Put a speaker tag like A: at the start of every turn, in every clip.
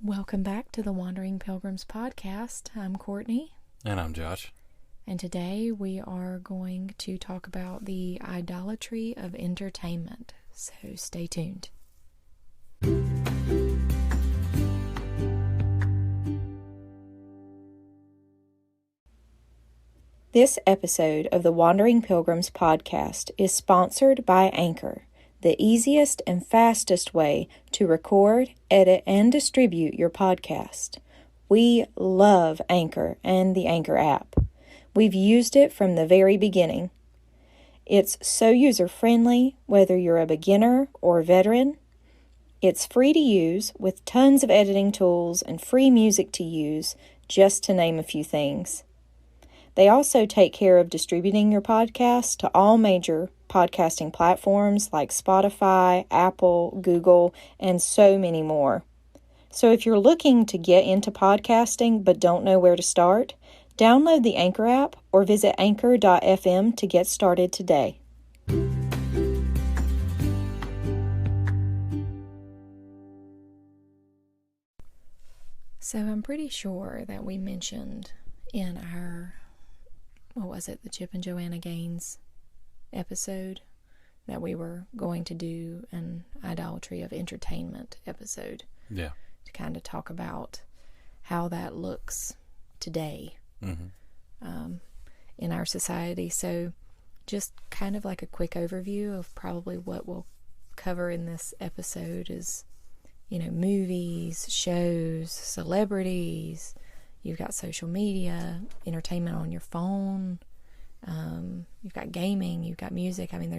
A: Welcome back to the Wandering Pilgrims podcast. I'm Courtney.
B: And I'm Josh.
A: And today we are going to talk about the idolatry of entertainment. So stay tuned. This episode of the Wandering Pilgrims podcast is sponsored by Anchor, the easiest and fastest way to record, edit, and distribute your podcast. We love Anchor and the Anchor app. We've used it from the very beginning. It's so user-friendly, whether you're a beginner or a veteran. It's free to use with tons of editing tools and free music to use, just to name a few things. They also take care of distributing your podcast to all major podcasting platforms like Spotify, Apple, Google, and so many more. So if you're looking to get into podcasting but don't know where to start, download the Anchor app or visit anchor.fm to get started today. So I'm pretty sure that we mentioned in our the Chip and Joanna Gaines episode that we were going to do an Idolatry of Entertainment episode.
B: Yeah.
A: To kind of talk about how that looks today in our society. So just kind of like a quick overview of probably what we'll cover in this episode is, movies, shows, celebrities. You've got social media, entertainment on your phone. You've got gaming. You've got music. I mean,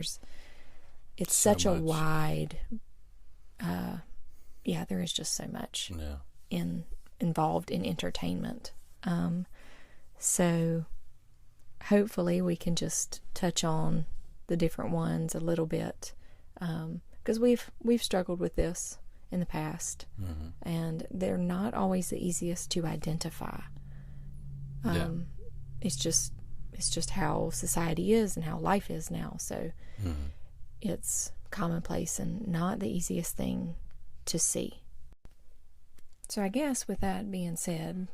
A: it's such a wide. There is just so much involved in entertainment. So hopefully we can just touch on the different ones a little bit, because we've struggled with this in the past, and they're not always the easiest to identify. It's just how society is and how life is now. So it's commonplace and not the easiest thing to see. So I guess with that being said,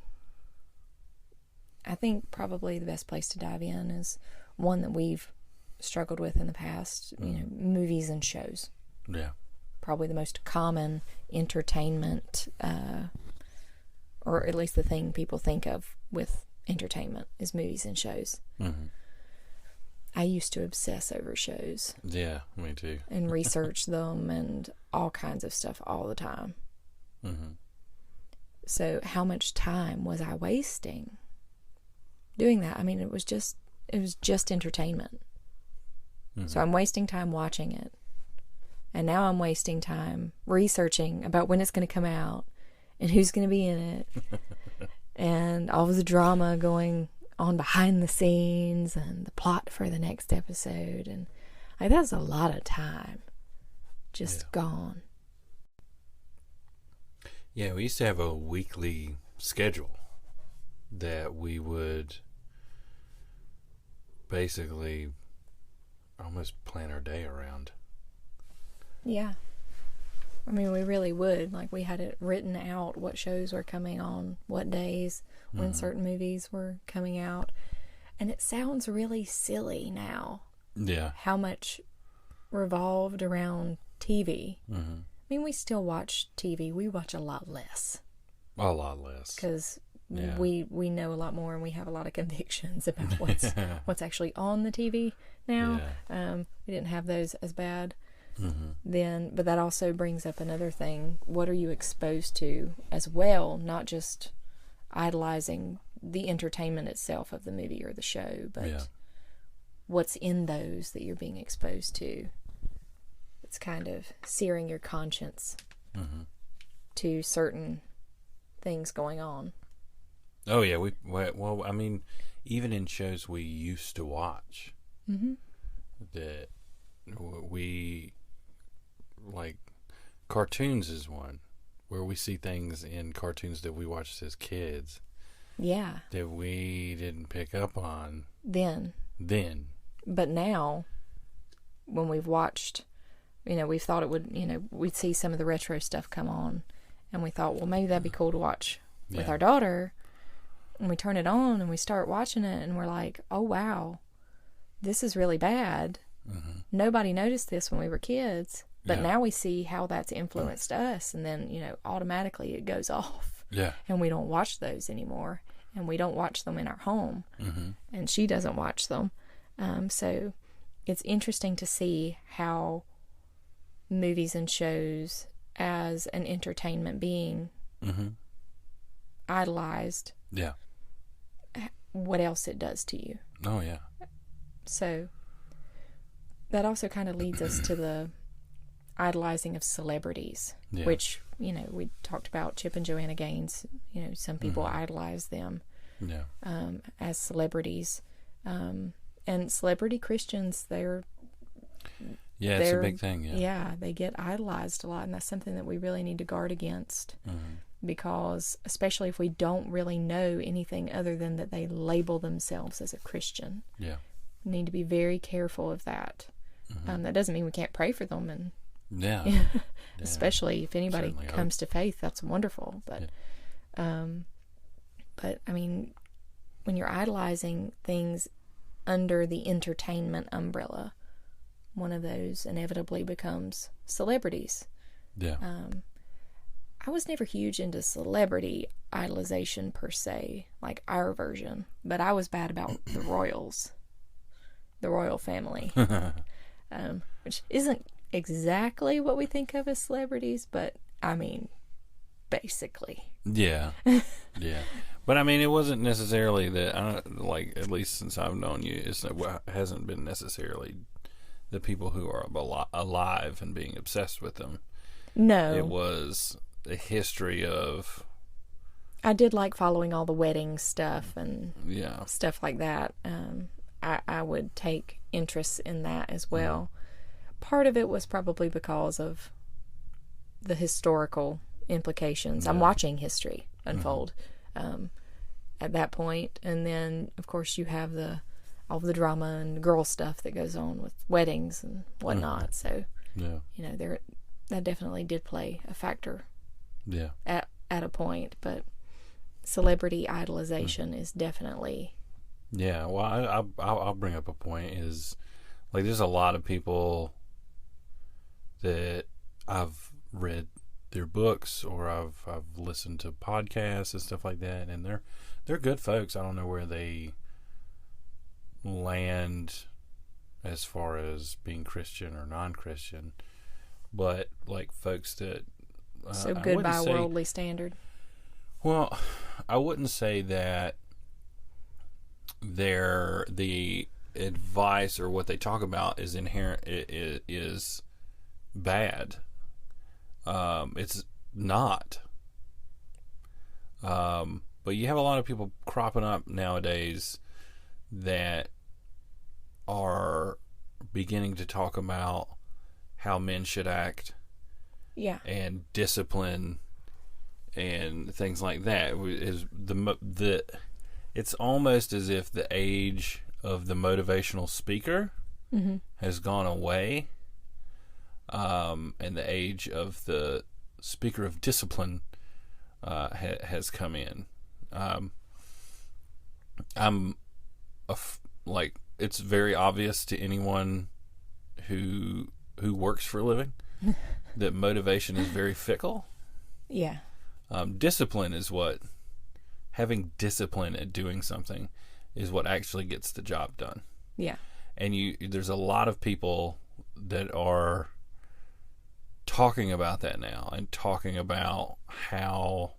A: I think probably the best place to dive in is one that we've struggled with in the past, movies and shows.
B: Yeah.
A: Probably the most common entertainment, or at least the thing people think of with entertainment is movies and shows. I used to obsess over shows.
B: Yeah, me too.
A: And research them and all kinds of stuff all the time. So how much time was I wasting doing that? I mean, it was just entertainment. So I'm wasting time watching it. And now I'm wasting time researching about when it's going to come out and who's going to be in it and all of the drama going on behind the scenes and the plot for the next episode. And that's a lot of time just gone.
B: Yeah, we used to have a weekly schedule that we would basically almost plan our day around.
A: Yeah. I mean, we really would. Like, we had it written out what shows were coming on, what days, when certain movies were coming out. And it sounds really silly now.
B: Yeah.
A: How much revolved around TV. I mean, we still watch TV. We watch a lot less.
B: A lot less.
A: Because we know a lot more and we have a lot of convictions about what's actually on the TV now. Yeah. We didn't have those as bad. But that also brings up another thing. What are you exposed to as well? Not just idolizing the entertainment itself of the movie or the show, but what's in those that you're being exposed to. It's kind of searing your conscience to certain things going on.
B: Oh yeah, well, I mean, even in shows we used to watch, that we like, cartoons is one where we see things in cartoons that we watched as kids.
A: Yeah.
B: That we didn't pick up on
A: then. But now, when we've watched, we thought it would, we'd see some of the retro stuff come on, And we thought, well, maybe that'd be cool to watch with our daughter. And we turn it on and we start watching it and we're like, oh, wow, this is really bad. Mm-hmm. Nobody noticed this when we were kids, but now we see how that's influenced us. And then, automatically it goes off.
B: Yeah.
A: And we don't watch those anymore. And we don't watch them in our home. Mm-hmm. And she doesn't watch them. So it's interesting to see how movies and shows as an entertainment being idolized.
B: Yeah.
A: What else it does to you.
B: Oh, yeah.
A: So that also kind of leads us to the idolizing of celebrities, which, we talked about Chip and Joanna Gaines. Some people idolize them as celebrities. And celebrity Christians,
B: it's a big thing.
A: Yeah, they get idolized a lot, and that's something that we really need to guard against. Because, especially if we don't really know anything other than that they label themselves as a Christian.
B: Yeah.
A: We need to be very careful of that. That doesn't mean we can't pray for them, and especially if anybody comes to faith, that's wonderful. But I mean, when you're idolizing things under the entertainment umbrella, one of those inevitably becomes celebrities.
B: Yeah.
A: I was never huge into celebrity idolization per se, like our version, but I was bad about the royals, the royal family, which isn't exactly what we think of as celebrities, but I mean, basically.
B: Yeah. Yeah. But I mean, it wasn't necessarily that, at least since I've known you, it hasn't been necessarily the people who are alive and being obsessed with them.
A: No.
B: It was a history of...
A: I did like following all the wedding stuff and stuff like that. I would take interest in that as well. Part of it was probably because of the historical implications. I'm watching history unfold at that point. And then, of course, you have all the drama and girl stuff that goes on with weddings and whatnot. So, that definitely did play a factor.
B: Yeah.
A: At a point, but celebrity idolization is definitely.
B: Yeah, well, I'll bring up a point is, like, there's a lot of people that I've read their books or I've listened to podcasts and stuff like that, and they're good folks. I don't know where they land as far as being Christian or non-Christian, but like folks that
A: so good by worldly standard.
B: Well, I wouldn't say that the advice or what they talk about is inherent is bad. It's not. But you have a lot of people cropping up nowadays that are beginning to talk about how men should act.
A: Yeah.
B: And discipline and things like that. It's almost as if the age of the motivational speaker has gone away, and the age of the speaker of discipline has come in. It's very obvious to anyone who works for a living that motivation is very fickle.
A: Yeah.
B: Discipline is having discipline at doing something is what actually gets the job done.
A: Yeah.
B: And there's a lot of people that are talking about that now and talking about how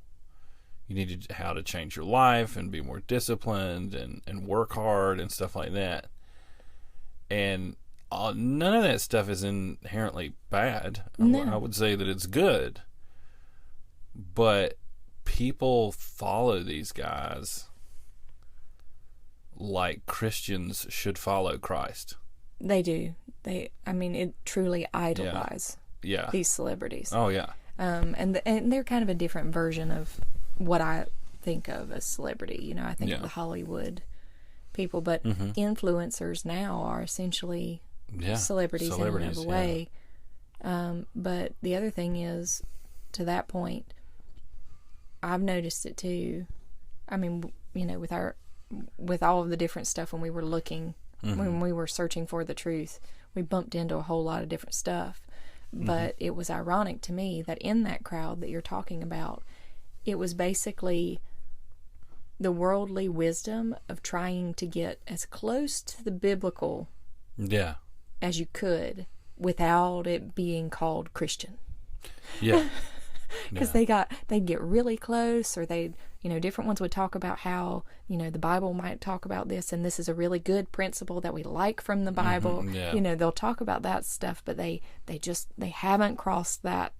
B: how to change your life and be more disciplined and work hard and stuff like that. And none of that stuff is inherently bad.
A: No.
B: I would say that it's good. But people follow these guys like Christians should follow Christ.
A: They do. It truly idolize these celebrities.
B: Oh, yeah.
A: And they're kind of a different version of what I think of as celebrity. I think of the Hollywood people, but influencers now are essentially celebrities in another way. But the other thing is, to that point, I've noticed it too. I mean, with all of the different stuff when we were looking, when we were searching for the truth, we bumped into a whole lot of different stuff. But it was ironic to me that in that crowd that you're talking about, it was basically the worldly wisdom of trying to get as close to the biblical as you could without it being called Christian.
B: Yeah.
A: Because they'd get really close, or different ones would talk about how, the Bible might talk about this, and this is a really good principle that we like from the Bible. They'll talk about that stuff, but they haven't crossed that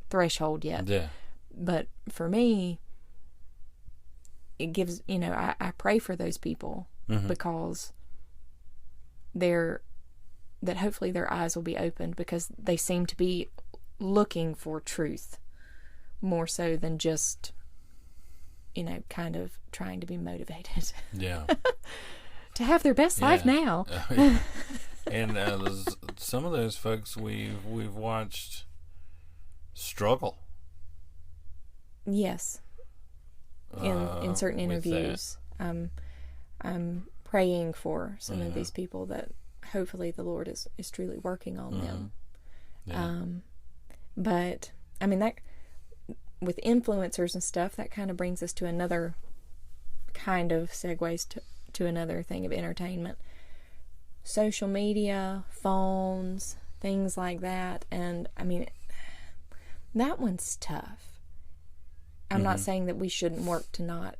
A: threshold yet. Yeah. But for me, it gives, I pray for those people because that hopefully their eyes will be opened, because they seem to be looking for truth more so than just, kind of trying to be motivated. Yeah. To have their best life now.
B: And some of those folks we've watched struggle.
A: Yes. In certain interviews. I'm praying for some of these people that hopefully the Lord is truly working on them. Yeah. But I mean, that with influencers and stuff, that kind of brings us to another kind of segues to another thing of entertainment. Social media, phones, things like that. And I mean, that one's tough. I'm not saying that we shouldn't work to not,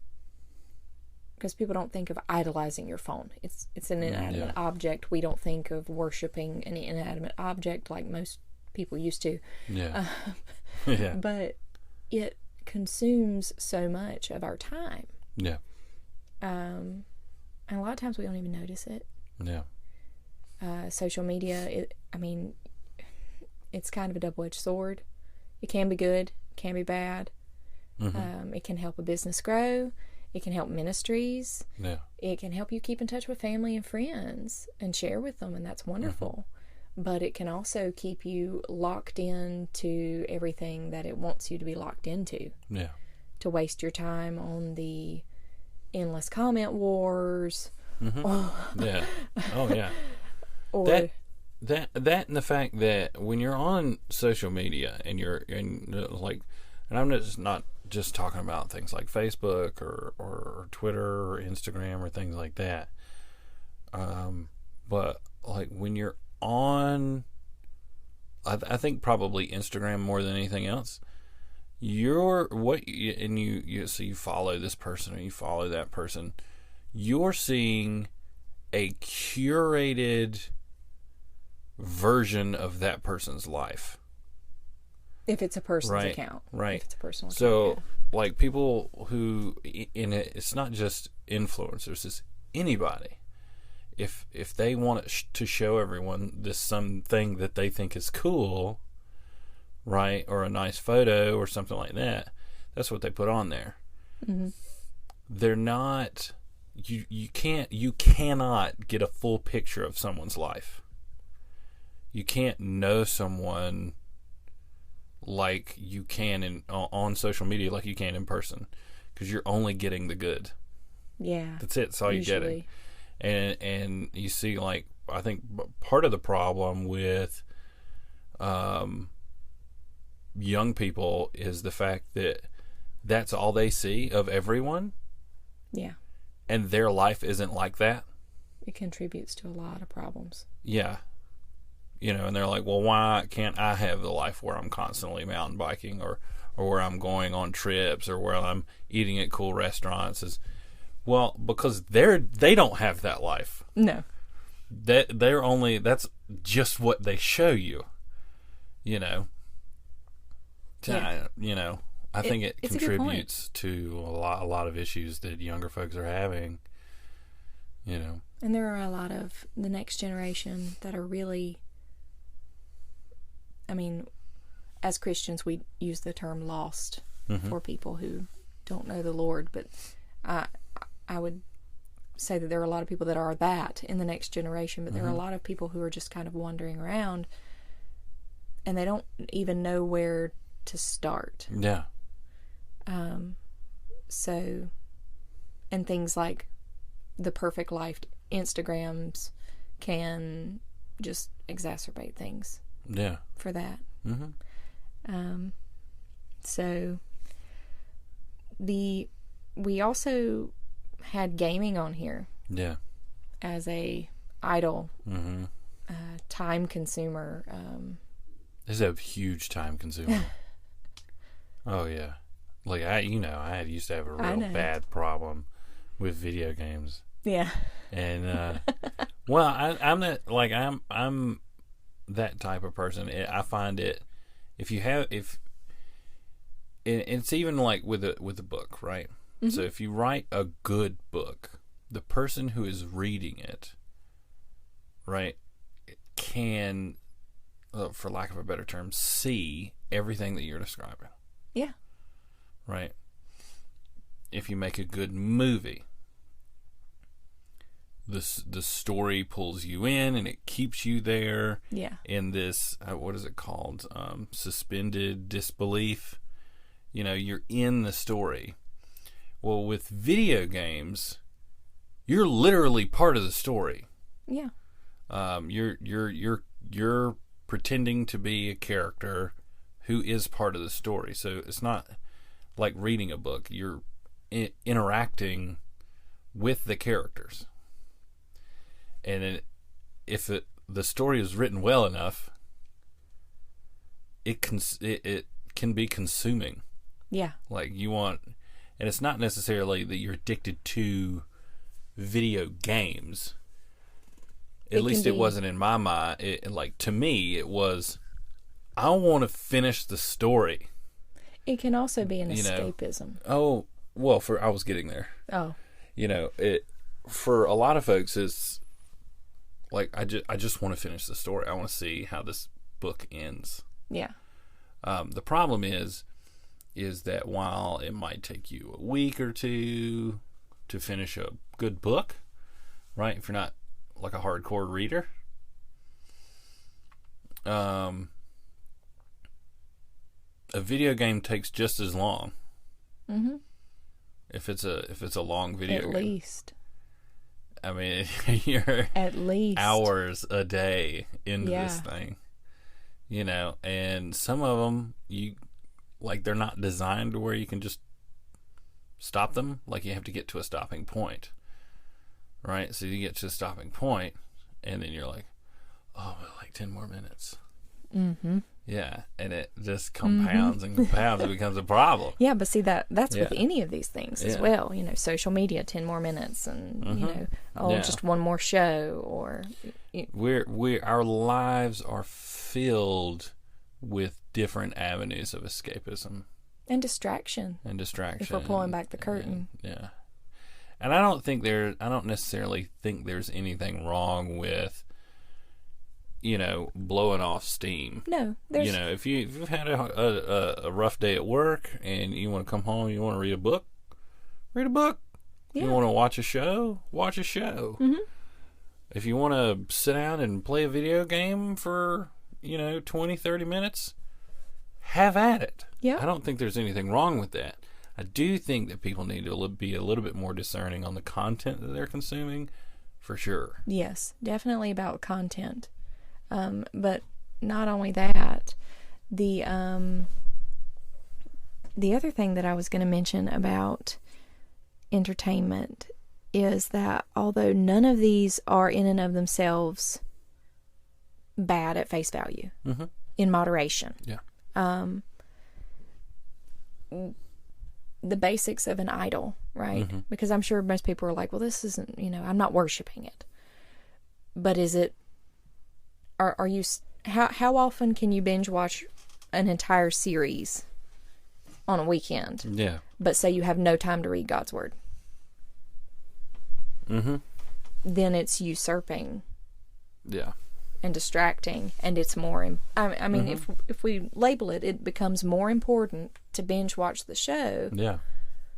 A: because people don't think of idolizing your phone. It's an inanimate object. We don't think of worshiping an inanimate object like most people used to. Yeah. But it consumes so much of our time. Yeah. And a lot of times we don't even notice it. Yeah. Social media, it's kind of a double-edged sword. It can be good, it can be bad. It can help a business grow. It can help ministries. Yeah. It can help you keep in touch with family and friends and share with them, and that's wonderful. But it can also keep you locked into everything that it wants you to be locked into. Yeah. To waste your time on the endless comment wars. Yeah. Oh, yeah. Or
B: that and the fact that when you're on social media and and I'm not just talking about things like Facebook or Twitter or Instagram or things like that. But like when you're on, I think probably Instagram more than anything else. You follow this person or you follow that person. You're seeing a curated version of that person's life.
A: If it's a person's account.
B: Right.
A: If it's a personal account.
B: So, like people who, it's not just influencers, it's anybody. If they want to show everyone this something that they think is cool, right, or a nice photo or something like that, that's what they put on there. They're not, you cannot get a full picture of someone's life. You can't know someone like you can on social media, like you can in person, because you're only getting the good.
A: Yeah,
B: that's it. That's all you're getting. And you see, like, I think part of the problem with young people is the fact that that's all they see of everyone.
A: Yeah,
B: and their life isn't like that.
A: It contributes to a lot of problems.
B: Yeah. And they're like, well, why can't I have the life where I'm constantly mountain biking or where I'm going on trips or where I'm eating at cool restaurants? Well, because they don't have that life.
A: No.
B: That's just what they show you. I think it contributes to a lot of issues that younger folks are having. And
A: there are a lot of the next generation that are really, as Christians, we use the term lost for people who don't know the Lord, but I would say that there are a lot of people that are that in the next generation, but there are a lot of people who are just kind of wandering around and they don't even know where to start.
B: Yeah.
A: So, and things like the perfect life Instagrams can just exacerbate things.
B: Yeah.
A: For that.
B: Mm-hmm.
A: So we also had gaming on here.
B: Yeah.
A: As a idle
B: mm-hmm.
A: Time consumer.
B: It's a huge time consumer. Oh yeah. Like I used to have a real bad problem with video games.
A: Yeah.
B: And well, I'm that type of person. I find it it's even like with a book, right? Mm-hmm. So if you write a good book, the person who is reading it, right, can, for lack of a better term, see everything that you're describing.
A: Yeah.
B: Right? If you make a good movie, the story pulls you in and it keeps you there.
A: Yeah.
B: In this, what is it called? Suspended disbelief. You're in the story. Well, with video games, you're literally part of the story.
A: Yeah.
B: You're pretending to be a character who is part of the story. So it's not like reading a book. You're interacting with the characters. And if the story is written well enough, it can be consuming.
A: Yeah.
B: Like and it's not necessarily that you're addicted to video games. At least it wasn't in my mind. To me, it was, I want to finish the story.
A: It can also be an escapism.
B: Oh, well, I was getting there.
A: Oh.
B: For a lot of folks, it's like, I just want to finish the story. I want to see how this book ends.
A: Yeah.
B: The problem is that while it might take you a week or two to finish a good book, right? If you're not like a hardcore reader, a video game takes just as long.
A: Mm-hmm.
B: If it's a long video game.
A: At least.
B: I mean, you're
A: at least
B: hours a day into this thing. And some of them they're not designed to where you can just stop them. Like, you have to get to a stopping point. Right? So you get to a stopping point, and then you're like, oh, like 10 more minutes.
A: Mm-hmm.
B: Yeah, and it just compounds and compounds. It becomes a problem.
A: Yeah, but see, that's with any of these things as well. Social media, 10 more minutes, and just one more show, or
B: our lives are filled with different avenues of escapism
A: and distraction. If we're pulling back the curtain,
B: and I don't necessarily think there's anything wrong with blowing off steam.
A: No,
B: if you've had a rough day at work and you want to come home, you want to read a book. Yeah. You want to watch a show.
A: Mm-hmm.
B: If you want to sit down and play a video game for 20-30 minutes, have at it.
A: Yeah.
B: I don't think there's anything wrong with that. I do think that people need to be a little bit more discerning on the content that they're consuming, for sure.
A: Yes, definitely about content. But not only that, the other thing that I was going to mention about entertainment is that although none of these are in and of themselves bad at face value,
B: mm-hmm.
A: in moderation.
B: Yeah.
A: The basics of an idol, right?
B: Mm-hmm.
A: Because I'm sure most people are like, well, this isn't, I'm not worshiping it. But is it, are you, how often can you binge watch an entire series on a weekend?
B: Yeah.
A: But say you have no time to read God's Word.
B: Mm-hmm.
A: Then it's usurping.
B: Yeah.
A: And distracting, and it's more. I mean,
B: mm-hmm.
A: if we label it, it becomes more important to binge watch the show,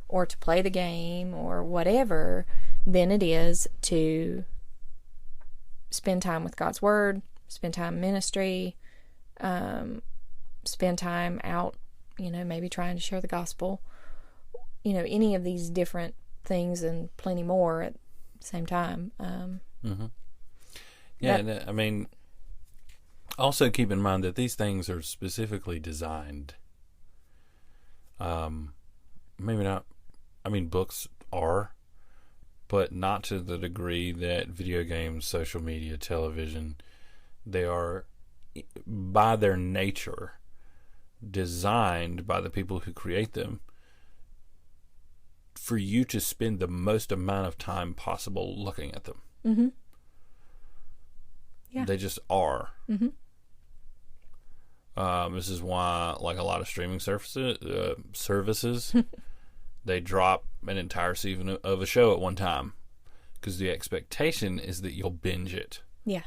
A: or to play the game, or whatever, than it is to spend time with God's Word, spend time in ministry, spend time out, maybe trying to share the gospel, any of these different things and plenty more at the same time.
B: Yeah, I mean, also keep in mind that these things are specifically designed. Maybe not. I mean, books are, but not to the degree that video games, social media, television. They are, by their nature, designed by the people who create them for you to spend the most amount of time possible looking at them.
A: Mm-hmm. Yeah.
B: They just are.
A: Mm-hmm.
B: This is why, like a lot of streaming services, they drop an entire season of a show at one time because the expectation is that you'll binge it.
A: Yeah.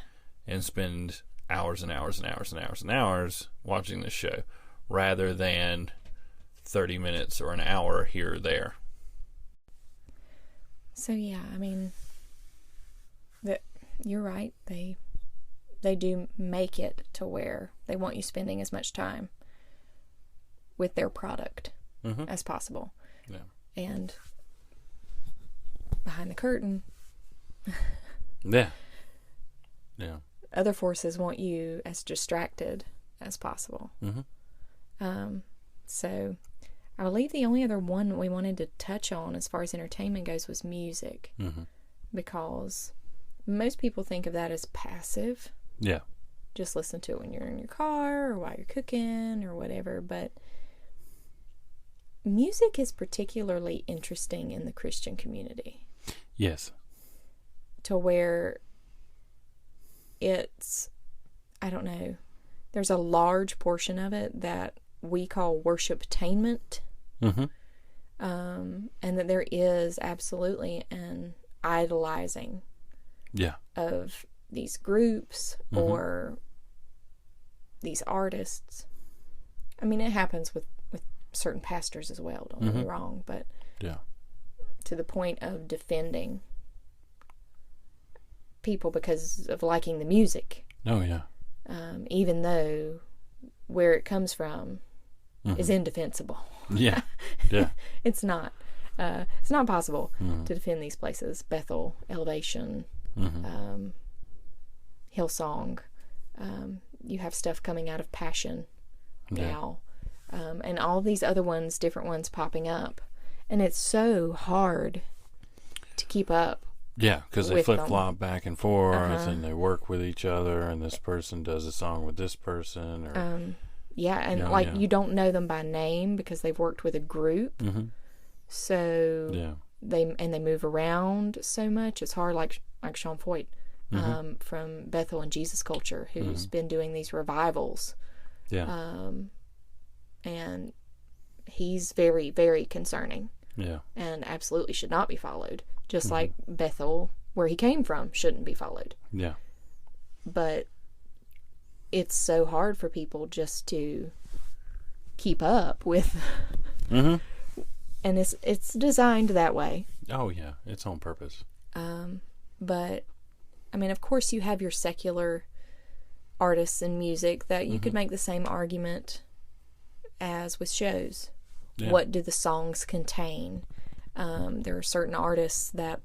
B: And spend hours and hours and hours and hours and hours watching this show rather than 30 minutes or an hour here or there.
A: So, yeah, I mean, you're right. They do make it to where they want you spending as much time with their product as possible.
B: Yeah.
A: And behind the curtain,
B: yeah,
A: other forces want you as distracted as possible. So I believe the only other one we wanted to touch on as far as entertainment goes was music, because most people think of that as passive.
B: Yeah.
A: Just listen to it when you're in your car or while you're cooking or whatever. But music is particularly interesting in the Christian community.
B: Yes.
A: To where it's, I don't know, there's a large portion of it that we call worship-tainment. And that there is absolutely an idolizing of these groups or these artists. I mean, it happens with certain pastors as well, don't get me wrong, but to the point of defending people because of liking the music.
B: Oh, yeah.
A: Even though where it comes from is indefensible.
B: Yeah. Yeah.
A: It's not possible to defend these places. Bethel, Elevation, Hillsong. You have stuff coming out of Passion now. And all these other ones, different ones popping up. And it's so hard to keep up.
B: Yeah, because they flip-flop back and forth, and they work with each other, and this person does a song with this person. Or,
A: you don't know them by name because they've worked with a group. So they move around so much. It's hard, like Sean Foyt from Bethel and Jesus Culture, who's been doing these revivals. Yeah. And he's very, very concerning. Yeah. And absolutely should not be followed. Just like Bethel, where he came from, shouldn't be followed. Yeah. But it's so hard for people just to keep up with. And it's designed that way.
B: Oh, yeah. It's on purpose.
A: But, I mean, of course you have your secular artists in music that you could make the same argument as with shows. Yeah. What do the songs contain? There are certain artists that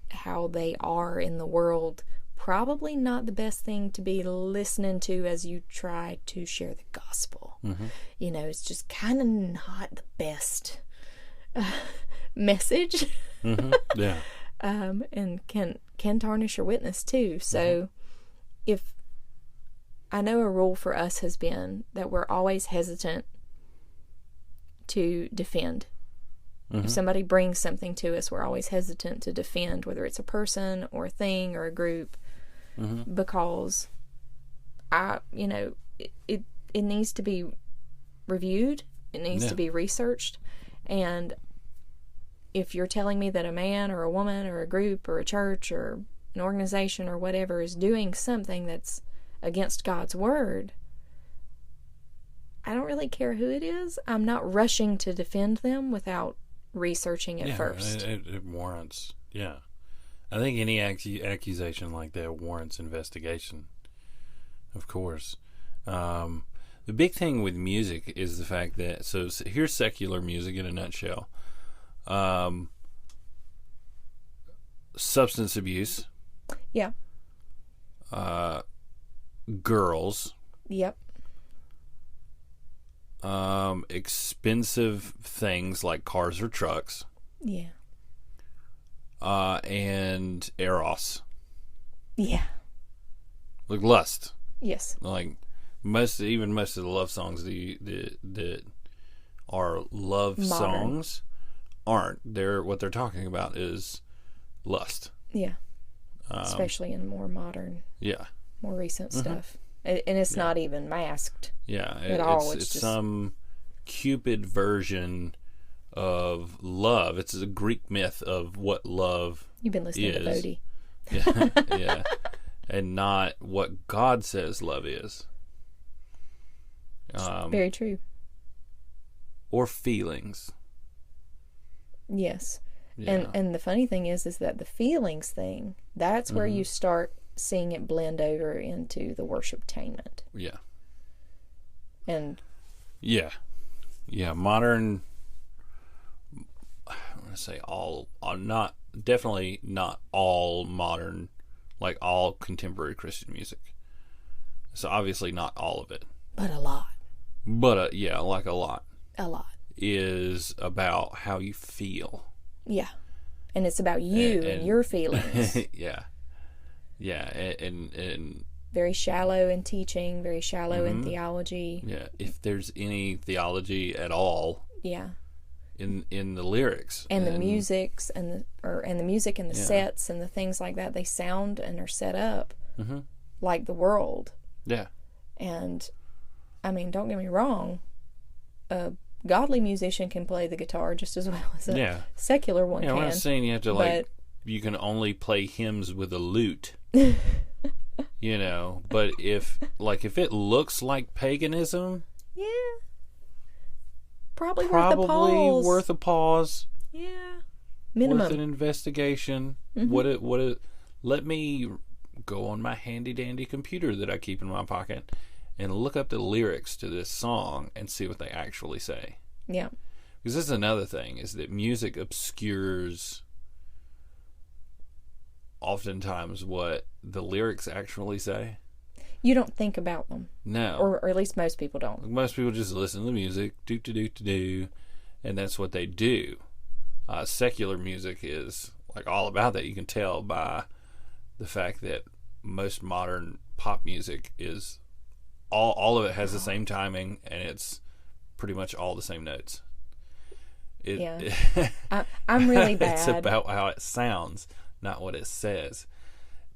A: how they are in the world, probably not the best thing to be listening to as you try to share the gospel. You know, it's just kind of not the best message. Yeah. And can tarnish your witness too. So if I know a rule for us has been that we're always hesitant to defend. If somebody brings something to us, we're always hesitant to defend, whether it's a person or a thing or a group, because it needs to be reviewed, it needs to be researched, and if you're telling me that a man or a woman or a group or a church or an organization or whatever is doing something that's against God's word, I don't really care who it is. I'm not rushing to defend them without researching it first.
B: It warrants, I think any accusation like that warrants investigation, of course. The big thing with music is the fact that, so here's secular music in a nutshell. Substance abuse.
A: Yeah.
B: Girls.
A: Yep.
B: Expensive things like cars or trucks.
A: Yeah.
B: And eros.
A: Yeah.
B: Like lust.
A: Yes.
B: Like most of the love songs that are love
A: Modern
B: songs aren't. What they're talking about is lust.
A: Yeah. Especially in more modern,
B: Yeah.
A: more recent stuff. And it's not even masked.
B: Yeah.
A: At all.
B: It's
A: just
B: some Cupid version of love. It's a Greek myth of what love
A: You've been listening to Bodhi.
B: Yeah. Yeah. And not what God says love is.
A: Very true.
B: Or feelings.
A: Yes.
B: Yeah.
A: And the funny thing is that the feelings thing, that's where you start seeing it blend over into the worshiptainment.
B: Yeah.
A: And
B: yeah. Yeah, modern, I want to say definitely not all modern, like all contemporary Christian music. So obviously not all of it.
A: But a lot.
B: But yeah, like a lot.
A: A lot.
B: Is about how you feel.
A: Yeah. And it's about you and your feelings.
B: Yeah. Yeah. And
A: very shallow in teaching, very shallow in theology.
B: Yeah. If there's any theology at all.
A: Yeah.
B: In the lyrics.
A: And the musics and the music and the sets and the things like that, they sound and are set up like the world.
B: Yeah.
A: And I mean, don't get me wrong, a godly musician can play the guitar just as well as a secular one can.
B: I'm not saying you have to you can only play hymns with a lute. You know, but if it looks like paganism,
A: probably worth
B: a pause.
A: Yeah, minimum.
B: Worth an investigation. Let me go on my handy dandy computer that I keep in my pocket and look up the lyrics to this song and see what they actually say.
A: Yeah.
B: Because this is another thing, is that music obscures oftentimes what the lyrics actually say.
A: You don't think about them.
B: No.
A: Or at least most people don't.
B: Most people just listen to the music, do, and that's what they do. Secular music is like all about that. You can tell by the fact that most modern pop music is all of it has the same timing, and it's pretty much all the same notes.
A: I'm really bad.
B: It's about how it sounds, not what it says.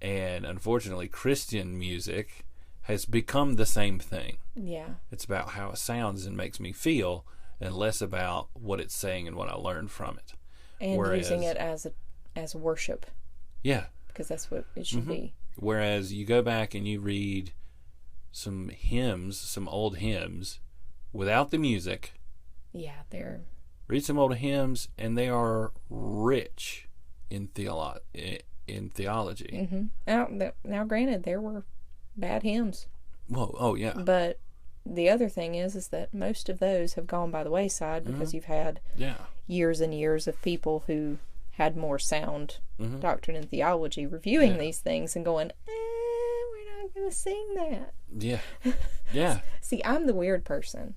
B: And unfortunately, Christian music has become the same thing.
A: Yeah.
B: It's about how it sounds and makes me feel, and less about what it's saying and what I learned from it.
A: And using it as worship. Yeah. Because that's what it should be.
B: Whereas you go back and you read some hymns, some old hymns, without the music.
A: Yeah,
B: read some old hymns, and they are rich in theology.
A: Now, granted, there were bad hymns.
B: Well, oh yeah.
A: But the other thing is that most of those have gone by the wayside because you've had years and years of people who had more sound doctrine and theology reviewing these things and going, we're not going to sing that.
B: Yeah. Yeah.
A: See, I'm the weird person.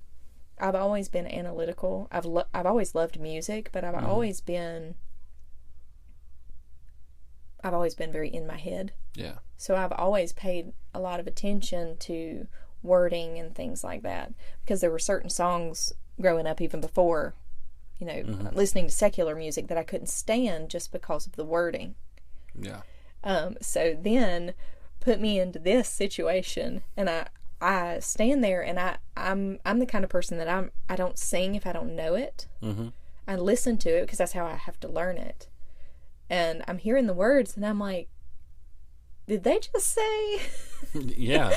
A: I've always been analytical. I've always loved music, but I've always been very in my head.
B: Yeah.
A: So I've always paid a lot of attention to wording and things like that, because there were certain songs growing up, even before, listening to secular music, that I couldn't stand just because of the wording.
B: Yeah.
A: So then put me into this situation, and I stand there, and I'm the kind of person that I don't sing if I don't know it. I listen to it because that's how I have to learn it. And I'm hearing the words, and I'm like, did they just say?
B: Yeah.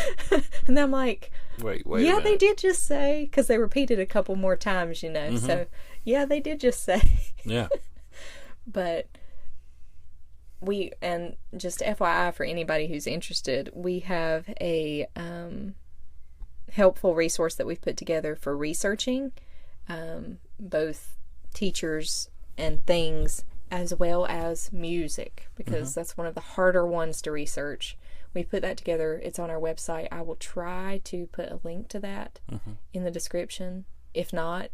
A: And I'm like,
B: wait
A: yeah, they did just say, because they repeated a couple more times, so yeah, they did just say.
B: Yeah.
A: But and just FYI for anybody who's interested, we have a helpful resource that we've put together for researching, both teachers and things, as well as music, because that's one of the harder ones to research. We put that together. It's on our website. I will try to put a link to that in the description. If not,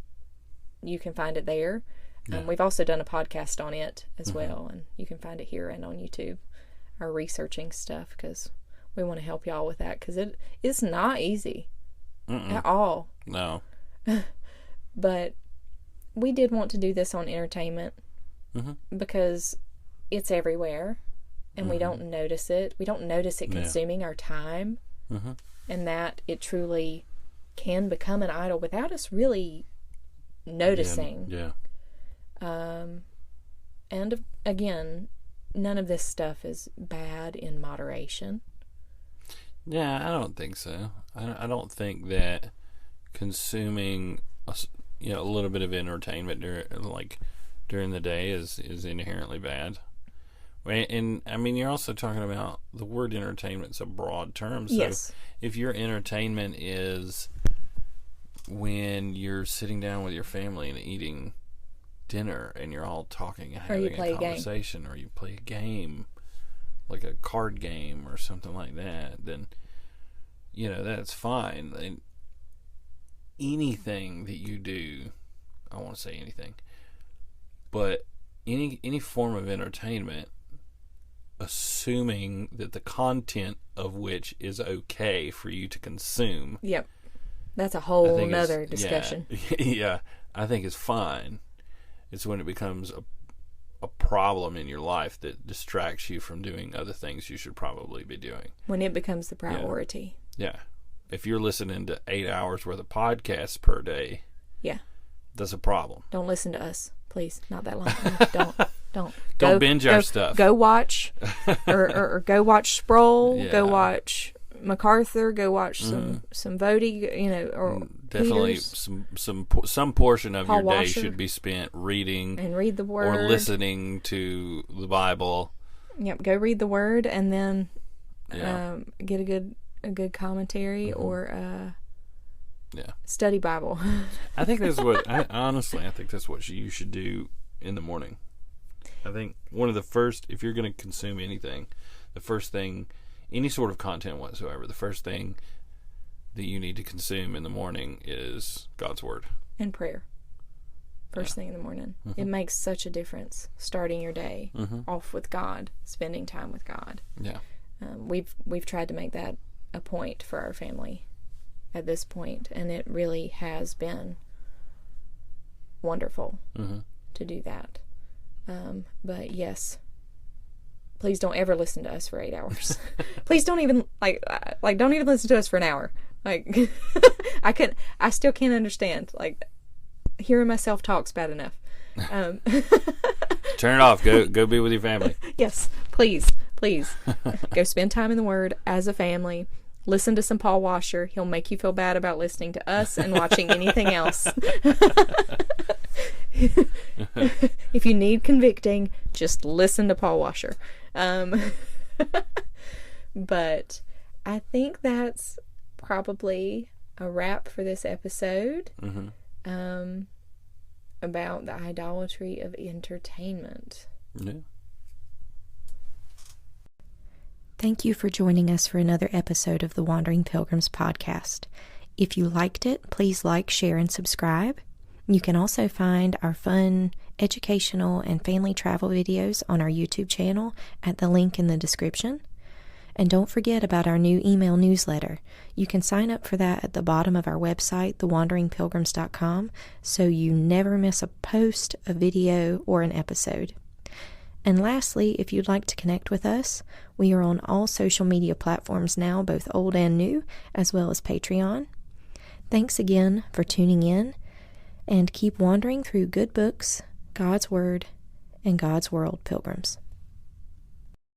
A: you can find it there. Yeah. We've also done a podcast on it as well, and you can find it here and on YouTube, our researching stuff, because we want to help y'all with that, because it's not easy at all.
B: No.
A: But we did want to do this on entertainment because it's everywhere, and we don't notice it. We don't notice it consuming our time, and that it truly can become an idol without us really noticing.
B: Yeah.
A: And again, none of this stuff is bad in moderation.
B: Yeah, I don't think so. I don't think that consuming a little bit of entertainment during the day is inherently bad. And I mean, you're also talking about the word entertainment's a broad term. So if your entertainment is when you're sitting down with your family and eating dinner and you're all talking and having a conversation, or you play a game, like a card game or something like that, then that's fine. And anything that you do, I won't say anything, but any form of entertainment, assuming that the content of which is okay for you to consume.
A: Yep. That's a whole nother discussion.
B: Yeah, I think it's fine. It's when it becomes a problem in your life that distracts you from doing other things you should probably be doing.
A: When it becomes the priority.
B: Yeah. If you're listening to 8 hours worth of podcasts per day, that's a problem.
A: Don't listen to us, please. Not that long. Don't.
B: Don't binge our stuff.
A: Go watch, or go watch Sproul. Yeah. Go watch MacArthur. Go watch some Vody. Or
B: definitely
A: Peters.
B: some portion of
A: Paul
B: your day
A: Washer.
B: should be spent reading
A: and read the Word,
B: or listening to the Bible.
A: Yep. Go read the Word, and then get a good commentary or study Bible.
B: I think that's what I think that's what you should do in the morning. I think one of the first, if you're going to consume anything, the first thing, any sort of content whatsoever, the first thing that you need to consume in the morning is God's Word. And prayer. First thing in the morning. It makes such a difference starting your day off with God, spending time with God. Yeah. We've tried to make that a point for our family at this point, and it really has been wonderful to do that. But yes, please don't ever listen to us for 8 hours. Please don't even don't even listen to us for an hour. Like I still can't understand. Like, hearing myself talk's bad enough. Turn it off. Go be with your family.
A: Yes, please. Go spend time in the Word as a family. Listen to some Paul Washer. He'll make you feel bad about listening to us and watching anything else. If you need convicting, just listen to Paul Washer. But I think that's probably a wrap for this episode about the idolatry of entertainment. Yeah. Thank you for joining us for another episode of the Wandering Pilgrims podcast. If you liked it, please like, share, and subscribe. You can also find our fun, educational, and family travel videos on our YouTube channel at the link in the description. And don't forget about our new email newsletter. You can sign up for that at the bottom of our website, thewanderingpilgrims.com, so you never miss a post, a video, or an episode. And lastly, if you'd like to connect with us, we are on all social media platforms now, both old and new, as well as Patreon. Thanks again for tuning in, and keep wandering through good books, God's Word, and God's world, pilgrims.